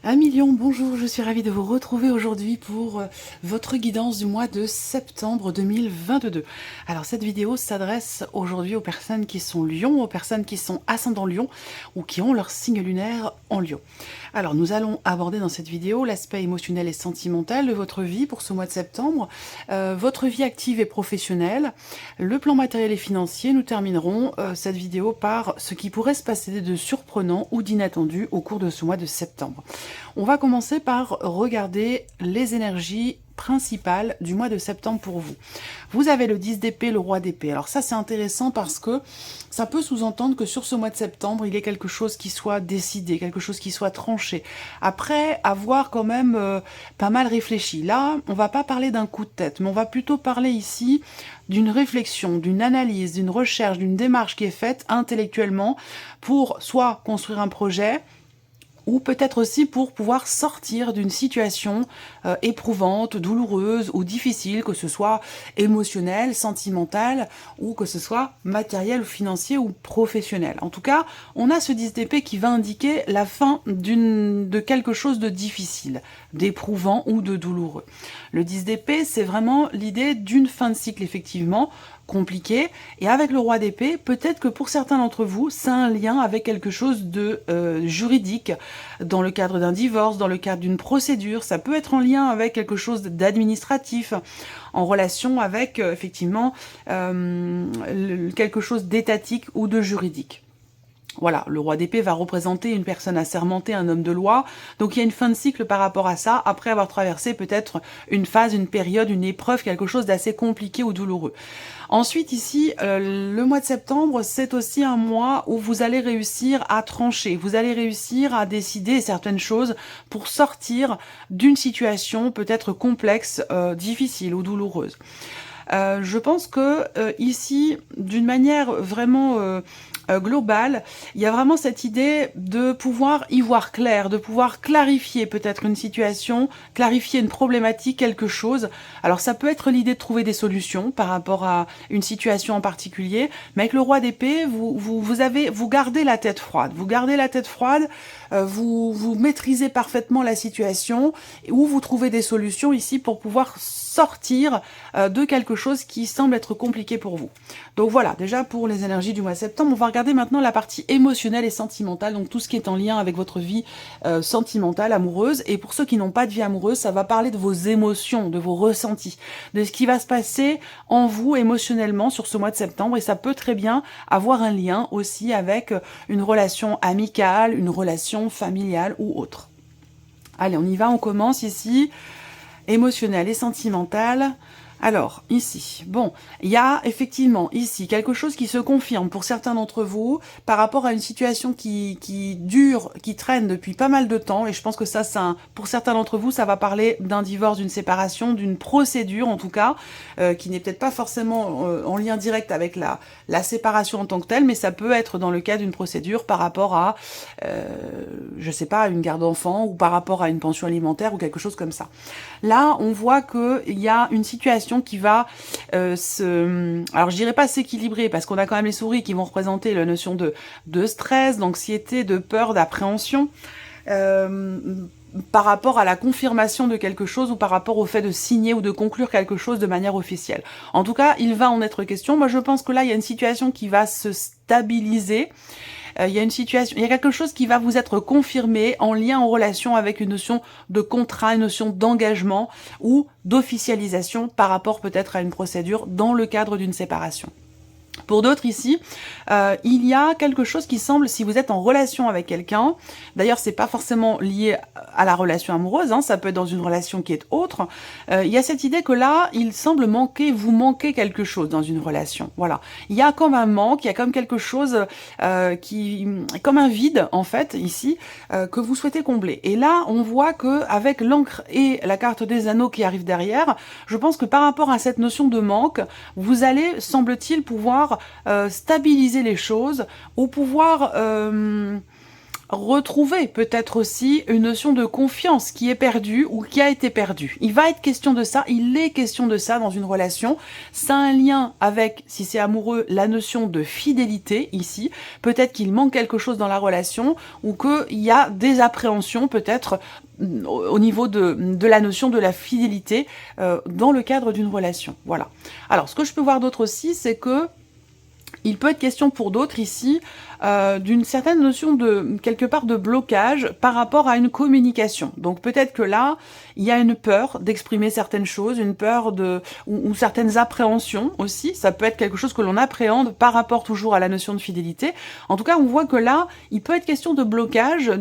Un million, bonjour, je suis ravie de vous retrouver aujourd'hui pour votre guidance du mois de septembre 2022. Alors cette vidéo s'adresse aujourd'hui aux personnes qui sont Lion, aux personnes qui sont ascendant Lion ou qui ont leur signe lunaire en Lion. Alors nous allons aborder dans cette vidéo l'aspect émotionnel et sentimental de votre vie pour ce mois de septembre, votre vie active et professionnelle, le plan matériel et financier. Nous terminerons cette vidéo par ce qui pourrait se passer de surprenant ou d'inattendu au cours de ce mois de septembre. On va commencer par regarder les énergies principales du mois de septembre pour vous. Vous avez le 10 d'épée, le roi d'épée. Alors ça c'est intéressant parce que ça peut sous-entendre que sur ce mois de septembre, il y ait quelque chose qui soit décidé, quelque chose qui soit tranché. Après avoir quand même pas mal réfléchi. Là, on va pas parler d'un coup de tête, mais on va plutôt parler ici d'une réflexion, d'une analyse, d'une recherche, d'une démarche qui est faite intellectuellement pour soit construire un projet, ou peut-être aussi pour pouvoir sortir d'une situation éprouvante, douloureuse ou difficile, que ce soit émotionnelle, sentimentale, ou que ce soit matériel ou financier ou professionnel. En tout cas, on a ce 10 d'épée qui va indiquer la fin de quelque chose de difficile, d'éprouvant ou de douloureux. Le 10 d'épée, c'est vraiment l'idée d'une fin de cycle, effectivement, compliqué, et avec le roi d'épée, peut-être que pour certains d'entre vous, c'est un lien avec quelque chose de juridique, dans le cadre d'un divorce, dans le cadre d'une procédure, ça peut être en lien avec quelque chose d'administratif, en relation avec, effectivement, quelque chose d'étatique ou de juridique. Voilà, le roi d'épée va représenter une personne assermentée, un homme de loi. Donc il y a une fin de cycle par rapport à ça, après avoir traversé peut-être une phase, une période, une épreuve, quelque chose d'assez compliqué ou douloureux. Ensuite ici, le mois de septembre, c'est aussi un mois où vous allez réussir à trancher, vous allez réussir à décider certaines choses pour sortir d'une situation peut-être complexe, difficile ou douloureuse. Je pense que ici, d'une manière vraiment globale, il y a vraiment cette idée de pouvoir y voir clair, de pouvoir clarifier peut-être une situation, clarifier une problématique, quelque chose. Alors ça peut être l'idée de trouver des solutions par rapport à une situation en particulier, mais avec le roi d'épée, vous gardez la tête froide. Vous gardez la tête froide, vous maîtrisez parfaitement la situation, ou vous trouvez des solutions ici pour pouvoir sortir de quelque chose qui semble être compliqué pour vous. Donc voilà, déjà pour les énergies du mois de septembre, on va regarder maintenant la partie émotionnelle et sentimentale, donc tout ce qui est en lien avec votre vie sentimentale, amoureuse. Et pour ceux qui n'ont pas de vie amoureuse, ça va parler de vos émotions, de vos ressentis, de ce qui va se passer en vous émotionnellement sur ce mois de septembre. Et ça peut très bien avoir un lien aussi avec une relation amicale, une relation familiale ou autre. Allez, on y va, on commence ici. Émotionnel et sentimental. Alors, ici, bon, il y a effectivement ici quelque chose qui se confirme pour certains d'entre vous par rapport à une situation qui dure, qui traîne depuis pas mal de temps, et je pense que ça, pour certains d'entre vous, ça va parler d'un divorce, d'une séparation, d'une procédure en tout cas, qui n'est peut-être pas forcément en lien direct avec la séparation en tant que telle, mais ça peut être dans le cas d'une procédure par rapport à, je sais pas, une garde d'enfant ou par rapport à une pension alimentaire ou quelque chose comme ça. Là, on voit qu'il y a une situation qui va alors je dirais pas s'équilibrer, parce qu'on a quand même les souris qui vont représenter la notion de stress, d'anxiété, de peur, d'appréhension. par rapport à la confirmation de quelque chose ou par rapport au fait de signer ou de conclure quelque chose de manière officielle. En tout cas, il va en être question. Moi, je pense que là, il y a une situation qui va se stabiliser. Il y a quelque chose qui va vous être confirmé en lien, en relation avec une notion de contrat, une notion d'engagement ou d'officialisation par rapport peut-être à une procédure dans le cadre d'une séparation. Pour d'autres ici, il y a quelque chose qui semble, si vous êtes en relation avec quelqu'un, d'ailleurs c'est pas forcément lié à la relation amoureuse, hein, ça peut être dans une relation qui est autre, il y a cette idée que là, il semble vous manquez quelque chose dans une relation, voilà. Il y a comme un manque, il y a comme quelque chose comme un vide en fait ici, que vous souhaitez combler. Et là, on voit que avec l'encre et la carte des anneaux qui arrive derrière, je pense que par rapport à cette notion de manque, vous allez, semble-t-il, pouvoir stabiliser les choses ou pouvoir retrouver peut-être aussi une notion de confiance qui est perdue ou qui a été perdue. Il va être question de ça, il est question de ça dans une relation. Ça a un lien avec, si c'est amoureux, la notion de fidélité ici. Peut-être qu'il manque quelque chose dans la relation ou qu'il y a des appréhensions peut-être au niveau de la notion de la fidélité dans le cadre d'une relation. Voilà. Alors, ce que je peux voir d'autre aussi, c'est que il peut être question pour d'autres ici d'une certaine notion de, quelque part, de blocage par rapport à une communication. Donc peut-être que là, il y a une peur d'exprimer certaines choses, une peur ou certaines appréhensions aussi. Ça peut être quelque chose que l'on appréhende par rapport toujours à la notion de fidélité. En tout cas, on voit que là, il peut être question de blocage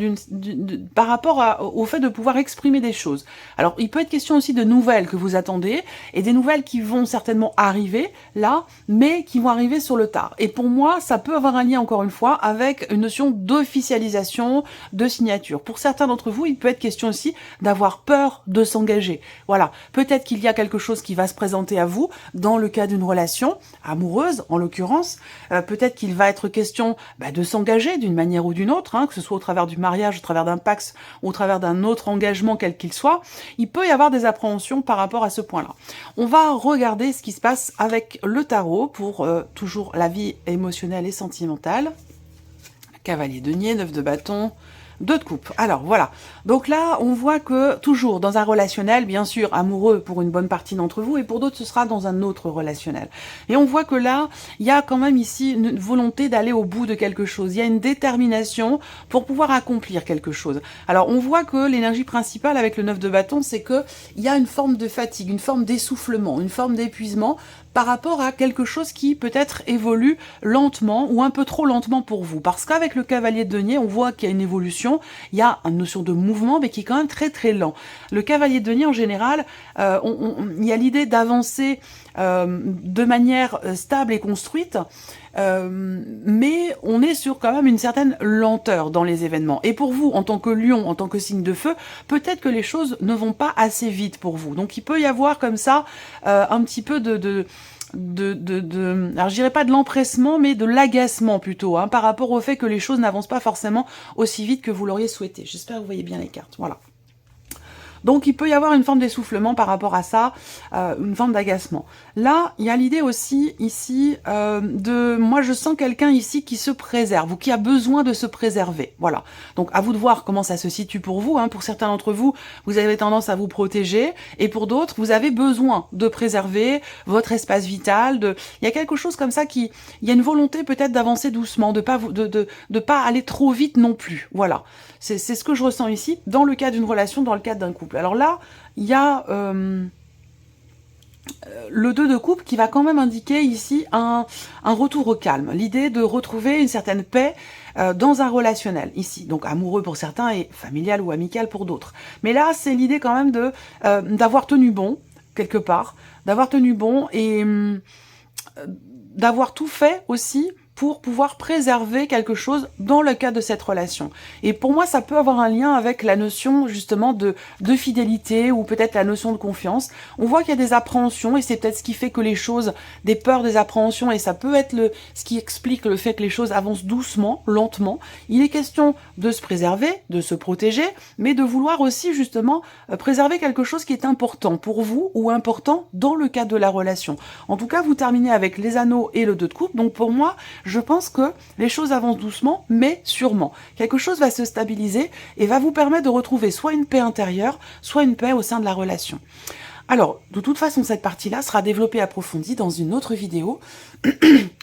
par rapport au fait de pouvoir exprimer des choses. Alors, il peut être question aussi de nouvelles que vous attendez, et des nouvelles qui vont certainement arriver là, mais qui vont arriver sur le tard. Et pour moi, ça peut avoir un lien, encore une fois, avec une notion d'officialisation, de signature. Pour certains d'entre vous, il peut être question aussi d'avoir peur de s'engager. Voilà, peut-être qu'il y a quelque chose qui va se présenter à vous dans le cas d'une relation amoureuse, en l'occurrence. Peut-être qu'il va être question de s'engager d'une manière ou d'une autre, hein, que ce soit au travers du mariage, au travers d'un pax ou au travers d'un autre engagement quel qu'il soit. Il peut y avoir des appréhensions par rapport à ce point-là. On va regarder ce qui se passe avec le tarot pour toujours la vie émotionnelle et sentimentale. Cavalier de denier, 9 de bâton, 2 de coupe. Alors voilà, donc là on voit que toujours dans un relationnel, bien sûr amoureux pour une bonne partie d'entre vous, et pour d'autres ce sera dans un autre relationnel. Et on voit que là, il y a quand même ici une volonté d'aller au bout de quelque chose, il y a une détermination pour pouvoir accomplir quelque chose. Alors on voit que l'énergie principale avec le 9 de bâton, c'est que il y a une forme de fatigue, une forme d'essoufflement, une forme d'épuisement, par rapport à quelque chose qui peut-être évolue lentement ou un peu trop lentement pour vous. Parce qu'avec le cavalier de denier, on voit qu'il y a une évolution, il y a une notion de mouvement, mais qui est quand même très très lent. Le cavalier de denier, en général, il y a l'idée d'avancer de manière stable et construite, mais on est sur quand même une certaine lenteur dans les événements. Et pour vous, en tant que lion, en tant que signe de feu, peut-être que les choses ne vont pas assez vite pour vous. Donc il peut y avoir comme ça un petit peu alors je dirais pas de l'empressement, mais de l'agacement plutôt, hein, par rapport au fait que les choses n'avancent pas forcément aussi vite que vous l'auriez souhaité. J'espère que vous voyez bien les cartes. Voilà. Donc il peut y avoir une forme d'essoufflement par rapport à ça, une forme d'agacement. Là, il y a l'idée aussi ici moi je sens quelqu'un ici qui se préserve ou qui a besoin de se préserver. Voilà. Donc à vous de voir comment ça se situe pour vous. Hein. Pour certains d'entre vous, vous avez tendance à vous protéger, et pour d'autres, vous avez besoin de préserver votre espace vital. Il y a quelque chose comme ça il y a une volonté peut-être d'avancer doucement, de pas aller trop vite non plus. Voilà. C'est ce que je ressens ici dans le cas d'une relation, dans le cadre d'un couple. Alors là, il y a le 2 de coupe qui va quand même indiquer ici un retour au calme. L'idée de retrouver une certaine paix dans un relationnel ici. Donc amoureux pour certains et familial ou amical pour d'autres. Mais là, c'est l'idée quand même d'avoir tenu bon, quelque part. D'avoir tenu bon et d'avoir tout fait aussi pour pouvoir préserver quelque chose dans le cadre de cette relation. Et pour moi, ça peut avoir un lien avec la notion justement de fidélité ou peut-être la notion de confiance. On voit qu'il y a des appréhensions et c'est peut-être ce qui fait que les choses, des peurs, des appréhensions, et ça peut être ce qui explique le fait que les choses avancent doucement, lentement. Il est question de se préserver, de se protéger, mais de vouloir aussi justement préserver quelque chose qui est important pour vous ou important dans le cadre de la relation. En tout cas, vous terminez avec les anneaux et le 2 de coupe. Donc pour moi, je pense que les choses avancent doucement, mais sûrement. Quelque chose va se stabiliser et va vous permettre de retrouver soit une paix intérieure, soit une paix au sein de la relation. Alors, de toute façon, cette partie-là sera développée approfondie dans une autre vidéo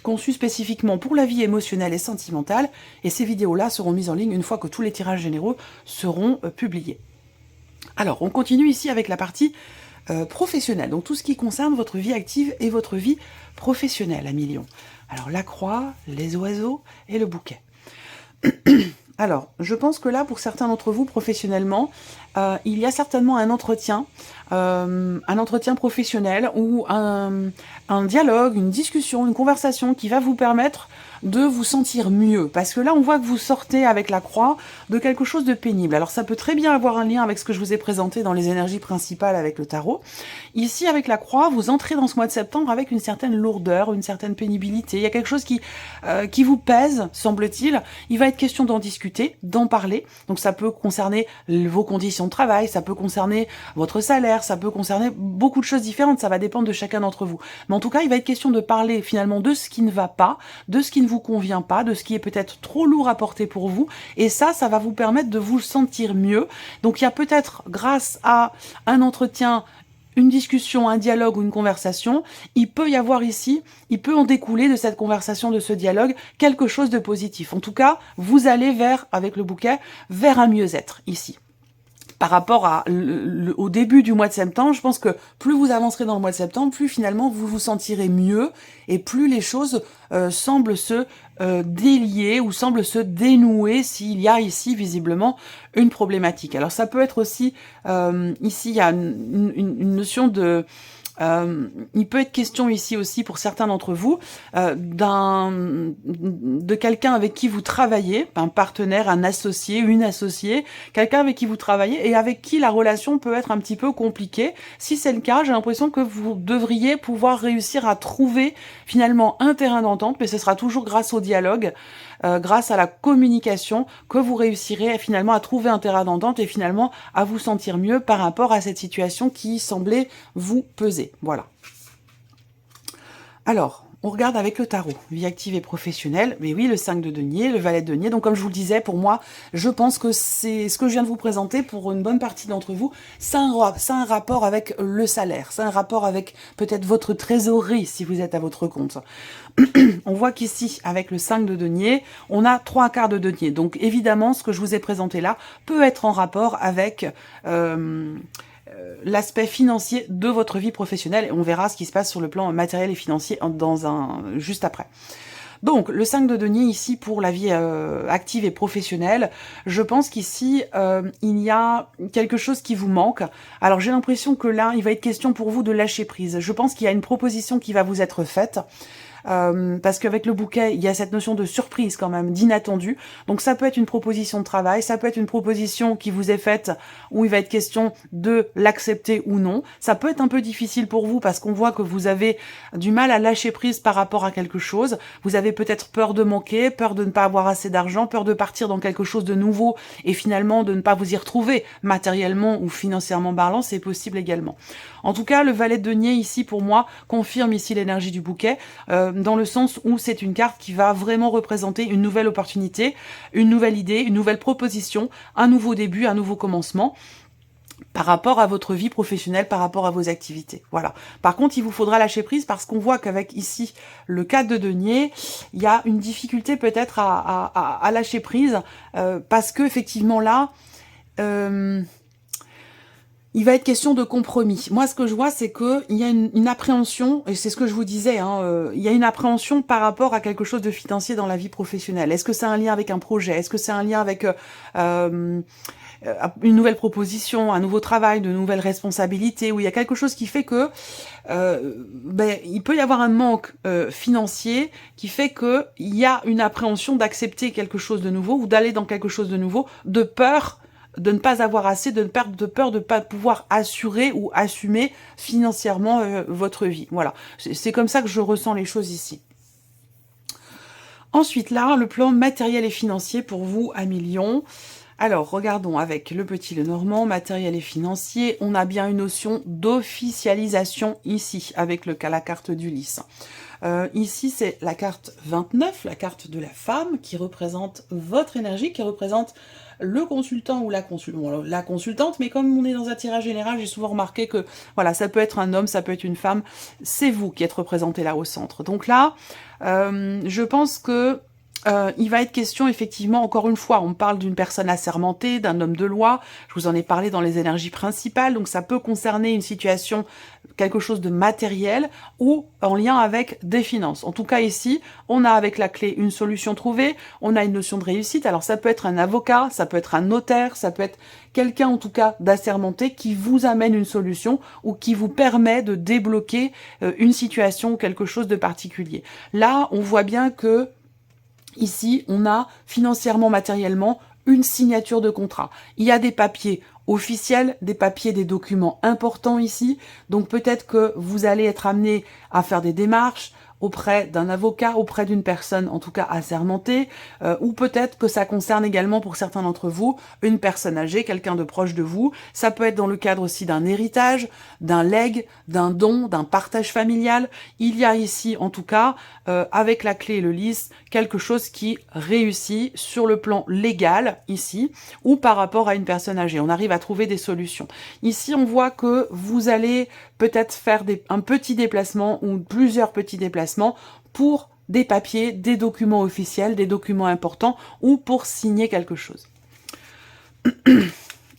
conçue spécifiquement pour la vie émotionnelle et sentimentale, et ces vidéos-là seront mises en ligne une fois que tous les tirages généraux seront publiés. Alors, on continue ici avec la partie professionnelle, donc tout ce qui concerne votre vie active et votre vie professionnelle, amis lions. Alors, la croix, les oiseaux et le bouquet. Alors, je pense que là, pour certains d'entre vous, professionnellement, il y a certainement un entretien professionnel ou un dialogue, une discussion, une conversation qui va vous permettre de vous sentir mieux. Parce que là, on voit que vous sortez avec la croix de quelque chose de pénible. Alors, ça peut très bien avoir un lien avec ce que je vous ai présenté dans les énergies principales avec le tarot. Ici, avec la croix, vous entrez dans ce mois de septembre avec une certaine lourdeur, une certaine pénibilité. Il y a quelque chose qui vous pèse, semble-t-il. Il va être question d'en discuter, d'en parler. Donc, ça peut concerner vos conditions de travail, ça peut concerner votre salaire, ça peut concerner beaucoup de choses différentes. Ça va dépendre de chacun d'entre vous. Mais en tout cas, il va être question de parler finalement de ce qui ne va pas, de ce qui ne vous convient pas, de ce qui est peut-être trop lourd à porter pour vous. Et ça va vous permettre de vous sentir mieux. Donc, il y a peut-être, grâce à un entretien, une discussion, un dialogue ou une conversation, il peut y avoir ici, il peut en découler de cette conversation, de ce dialogue, quelque chose de positif. En tout cas, vous allez avec le bouquet, vers un mieux-être ici. Par rapport au début du mois de septembre, je pense que plus vous avancerez dans le mois de septembre, plus finalement vous vous sentirez mieux et plus les choses semblent se délier ou semblent se dénouer s'il y a ici visiblement une problématique. Alors ça peut être aussi, ici il y a une notion de... il peut être question ici aussi pour certains d'entre vous de quelqu'un avec qui vous travaillez, un partenaire, un associé, une associée, quelqu'un avec qui vous travaillez et avec qui la relation peut être un petit peu compliquée. Si c'est le cas, j'ai l'impression que vous devriez pouvoir réussir à trouver finalement un terrain d'entente, mais ce sera toujours grâce au dialogue, grâce à la communication que vous réussirez finalement à trouver un terrain d'entente et finalement à vous sentir mieux par rapport à cette situation qui semblait vous peser. Voilà. Alors, on regarde avec le tarot, vie active et professionnelle. Mais oui, le 5 de denier, le valet de denier. Donc, comme je vous le disais, pour moi, je pense que c'est ce que je viens de vous présenter pour une bonne partie d'entre vous. C'est un rapport avec le salaire. C'est un rapport avec peut-être votre trésorerie si vous êtes à votre compte. On voit qu'ici, avec le 5 de denier, on a 3 quarts de denier. Donc, évidemment, ce que je vous ai présenté là peut être en rapport avec... l'aspect financier de votre vie professionnelle et on verra ce qui se passe sur le plan matériel et financier juste après. Donc, le 5 de denier ici pour la vie active et professionnelle, je pense qu'ici, il y a quelque chose qui vous manque. Alors, j'ai l'impression que là, il va être question pour vous de lâcher prise. Je pense qu'il y a une proposition qui va vous être faite. Parce qu'avec le bouquet, il y a cette notion de surprise quand même, d'inattendu. Donc ça peut être une proposition de travail, ça peut être une proposition qui vous est faite où il va être question de l'accepter ou non. Ça peut être un peu difficile pour vous parce qu'on voit que vous avez du mal à lâcher prise par rapport à quelque chose. Vous avez peut-être peur de manquer, peur de ne pas avoir assez d'argent, peur de partir dans quelque chose de nouveau et finalement de ne pas vous y retrouver matériellement ou financièrement parlant, c'est possible également. En tout cas, le valet de denier ici, pour moi, confirme ici l'énergie du bouquet, dans le sens où c'est une carte qui va vraiment représenter une nouvelle opportunité, une nouvelle idée, une nouvelle proposition, un nouveau début, un nouveau commencement par rapport à votre vie professionnelle, par rapport à vos activités. Voilà. Par contre, il vous faudra lâcher prise parce qu'on voit qu'avec ici le 4 de denier, il y a une difficulté peut-être à lâcher prise parce que effectivement là... il va être question de compromis. Moi, ce que je vois, c'est qu'il y a une appréhension, et c'est ce que je vous disais, il y a une appréhension par rapport à quelque chose de financier dans la vie professionnelle. Est-ce que c'est un lien avec un projet? Est-ce que c'est un lien avec une nouvelle proposition, un nouveau travail, de nouvelles responsabilités, où il y a quelque chose qui fait que il peut y avoir un manque financier qui fait qu'il y a une appréhension d'accepter quelque chose de nouveau ou d'aller dans quelque chose de nouveau, de peur de ne pas avoir assez, de peur de ne pas pouvoir assurer ou assumer financièrement votre vie. Voilà, c'est comme ça que je ressens les choses ici. Ensuite, là, le plan matériel et financier pour vous, amis Lions. Alors, regardons avec le petit Lenormand, matériel et financier. On a bien une notion d'officialisation ici, avec la carte d'Ulysse. Ici, c'est la carte 29, la carte de la femme, qui représente votre énergie, qui représente le consultant ou la consultante, mais comme on est dans un tirage général, j'ai souvent remarqué que voilà, ça peut être un homme, ça peut être une femme, c'est vous qui êtes représenté là au centre. Donc là, je pense que il va être question, effectivement, encore une fois, on parle d'une personne assermentée, d'un homme de loi, je vous en ai parlé dans les énergies principales, donc ça peut concerner une situation, quelque chose de matériel, ou en lien avec des finances. En tout cas, ici, on a avec la clé une solution trouvée, on a une notion de réussite, alors ça peut être un avocat, ça peut être un notaire, ça peut être quelqu'un, en tout cas, d'assermenté, qui vous amène une solution, ou qui vous permet de débloquer une situation ou quelque chose de particulier. Là, on voit bien que ici, on a financièrement, matériellement, une signature de contrat. Il y a des papiers officiels, des papiers, des documents importants ici. Donc peut-être que vous allez être amené à faire des démarches auprès d'un avocat, auprès d'une personne en tout cas assermentée, ou peut-être que ça concerne également pour certains d'entre vous une personne âgée, quelqu'un de proche de vous. Ça peut être dans le cadre aussi d'un héritage, d'un legs, d'un don, d'un partage familial. Il y a ici en tout cas, avec la clé et le lys, quelque chose qui réussit sur le plan légal ici, ou par rapport à une personne âgée. On arrive à trouver des solutions. Ici, on voit que vous allez peut-être faire un petit déplacement ou plusieurs petits déplacements pour des papiers, des documents officiels, des documents importants ou pour signer quelque chose.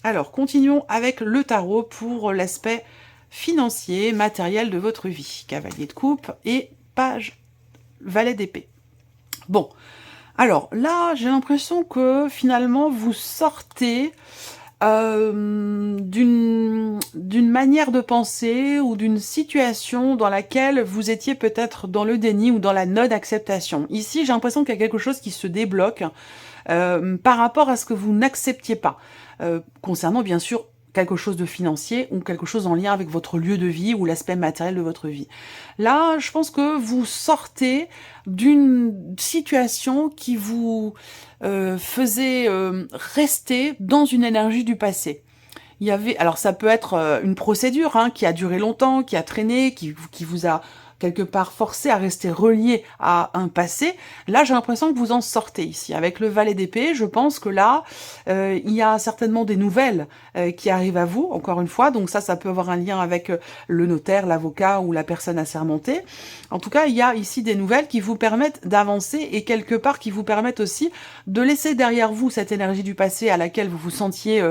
Alors, continuons avec le tarot pour l'aspect financier, matériel de votre vie. Cavalier de coupe et page valet d'épée. Bon, alors là, j'ai l'impression que finalement, vous sortez d'une manière de penser ou d'une situation dans laquelle vous étiez peut-être dans le déni ou dans la non-acceptation. Ici, j'ai l'impression qu'il y a quelque chose qui se débloque par rapport à ce que vous n'acceptiez pas, concernant bien sûr quelque chose de financier ou quelque chose en lien avec votre lieu de vie ou l'aspect matériel de votre vie. Là, je pense que vous sortez d'une situation qui vous faisait rester dans une énergie du passé. Il y avait, alors ça peut être une procédure qui a duré longtemps, qui a traîné, qui vous a quelque part forcé à rester relié à un passé. Là, j'ai l'impression que vous en sortez ici. Avec le valet d'épée, je pense que là, il y a certainement des nouvelles qui arrivent à vous, encore une fois. Donc ça peut avoir un lien avec le notaire, l'avocat ou la personne assermentée. En tout cas, il y a ici des nouvelles qui vous permettent d'avancer et quelque part qui vous permettent aussi de laisser derrière vous cette énergie du passé à laquelle vous vous sentiez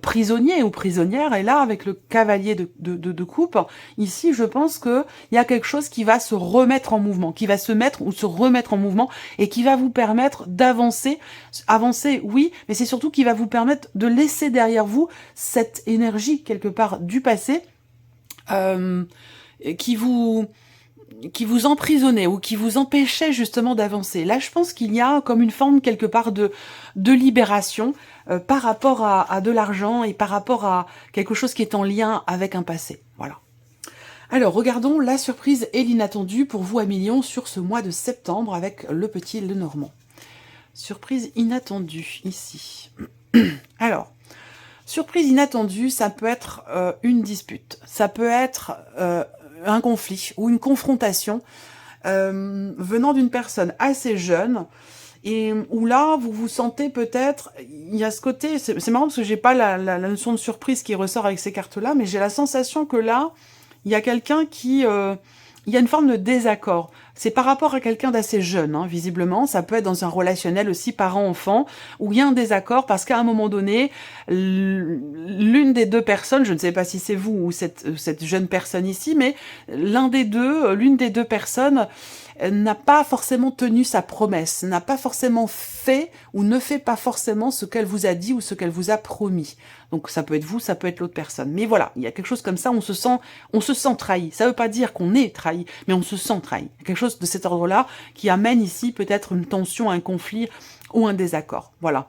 prisonnier ou prisonnière. Et là, avec le cavalier de coupe, ici, je pense que il y a quelque chose qui va se remettre en mouvement, qui va se mettre ou se remettre en mouvement et qui va vous permettre d'avancer. Avancer, oui, mais c'est surtout qui va vous permettre de laisser derrière vous cette énergie quelque part du passé qui vous emprisonnait ou qui vous empêchait justement d'avancer. Là, je pense qu'il y a comme une forme quelque part de libération par rapport à de l'argent et par rapport à quelque chose qui est en lien avec un passé. Voilà. Alors, regardons la surprise et l'inattendu pour vous, Amélion, sur ce mois de septembre avec le petit Lenormand. Surprise inattendue, ici. Alors, surprise inattendue, ça peut être une dispute, ça peut être un conflit ou une confrontation venant d'une personne assez jeune et où là, vous vous sentez peut-être, il y a ce côté, c'est marrant parce que j'ai pas la notion de surprise qui ressort avec ces cartes-là, mais j'ai la sensation que là, il y a quelqu'un qui... il y a une forme de désaccord. C'est par rapport à quelqu'un d'assez jeune, visiblement. Ça peut être dans un relationnel aussi parent-enfant, où il y a un désaccord parce qu'à un moment donné, l'une des deux personnes, je ne sais pas si c'est vous ou cette jeune personne ici, mais l'une des deux personnes n'a pas forcément tenu sa promesse, n'a pas forcément fait ou ne fait pas forcément ce qu'elle vous a dit ou ce qu'elle vous a promis. Donc ça peut être vous, ça peut être l'autre personne. Mais voilà, il y a quelque chose comme ça, on se sent trahi. Ça veut pas dire qu'on est trahi, mais on se sent trahi. Il y a quelque chose de cet ordre-là qui amène ici peut-être une tension, un conflit ou un désaccord. Voilà.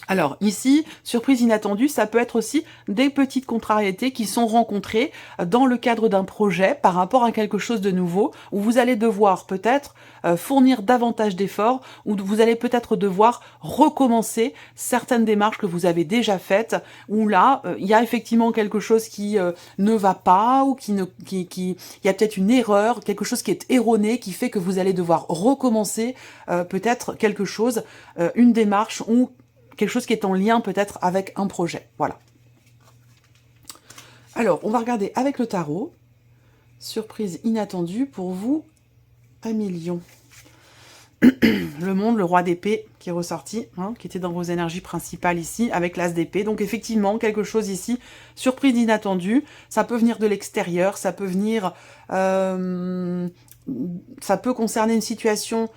Alors ici, surprise inattendue, ça peut être aussi des petites contrariétés qui sont rencontrées dans le cadre d'un projet par rapport à quelque chose de nouveau, où vous allez devoir peut-être fournir davantage d'efforts, où vous allez peut-être devoir recommencer certaines démarches que vous avez déjà faites, où là, il y a effectivement quelque chose qui ne va pas, ou il y a peut-être une erreur, quelque chose qui est erroné, qui fait que vous allez devoir recommencer peut-être quelque chose, une démarche ou quelque chose qui est en lien peut-être avec un projet. Voilà. Alors, on va regarder avec le tarot. Surprise inattendue pour vous, 1 million. Le monde, le roi d'épée qui est ressorti, hein, qui était dans vos énergies principales ici, avec l'as d'épée. Donc effectivement, quelque chose ici, surprise inattendue. Ça peut venir de l'extérieur, ça peut venir... ça peut concerner une situation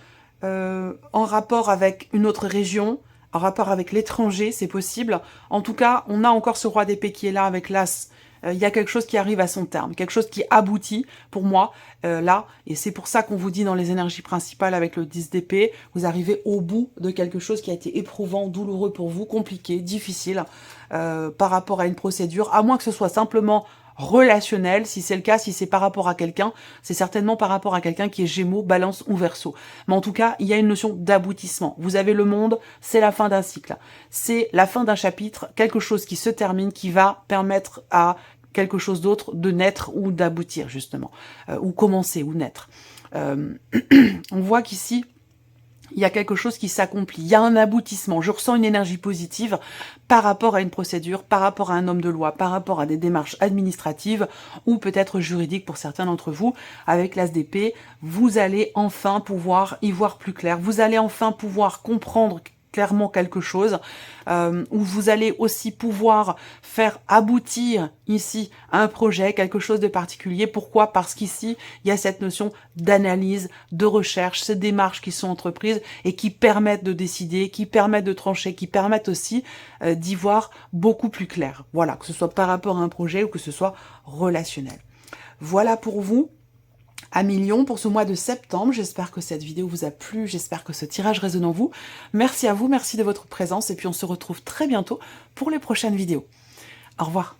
en rapport avec une autre région, en rapport avec l'étranger, c'est possible. En tout cas, on a encore ce roi d'épée qui est là avec l'as. Il y a quelque chose qui arrive à son terme, quelque chose qui aboutit pour moi là. Et c'est pour ça qu'on vous dit dans les énergies principales avec le 10 d'épée, vous arrivez au bout de quelque chose qui a été éprouvant, douloureux pour vous, compliqué, difficile par rapport à une procédure, à moins que ce soit simplement relationnel, si c'est le cas, si c'est par rapport à quelqu'un, c'est certainement par rapport à quelqu'un qui est Gémeaux, Balance ou Verseau. Mais en tout cas, il y a une notion d'aboutissement. Vous avez le monde, c'est la fin d'un cycle. C'est la fin d'un chapitre, quelque chose qui se termine, qui va permettre à quelque chose d'autre de naître ou d'aboutir, justement. Ou commencer, ou naître. On voit qu'ici, il y a quelque chose qui s'accomplit, il y a un aboutissement, je ressens une énergie positive par rapport à une procédure, par rapport à un homme de loi, par rapport à des démarches administratives ou peut-être juridiques pour certains d'entre vous. Avec l'as d'épée, vous allez enfin pouvoir y voir plus clair, vous allez enfin pouvoir comprendre clairement quelque chose, où vous allez aussi pouvoir faire aboutir ici un projet, quelque chose de particulier. Pourquoi? Parce qu'ici, il y a cette notion d'analyse, de recherche, ces démarches qui sont entreprises et qui permettent de décider, qui permettent de trancher, qui permettent aussi d'y voir beaucoup plus clair. Voilà, que ce soit par rapport à un projet ou que ce soit relationnel. Voilà pour vous. 1 million pour ce mois de septembre. J'espère que cette vidéo vous a plu, j'espère que ce tirage résonne en vous. Merci à vous, merci de votre présence et puis on se retrouve très bientôt pour les prochaines vidéos. Au revoir.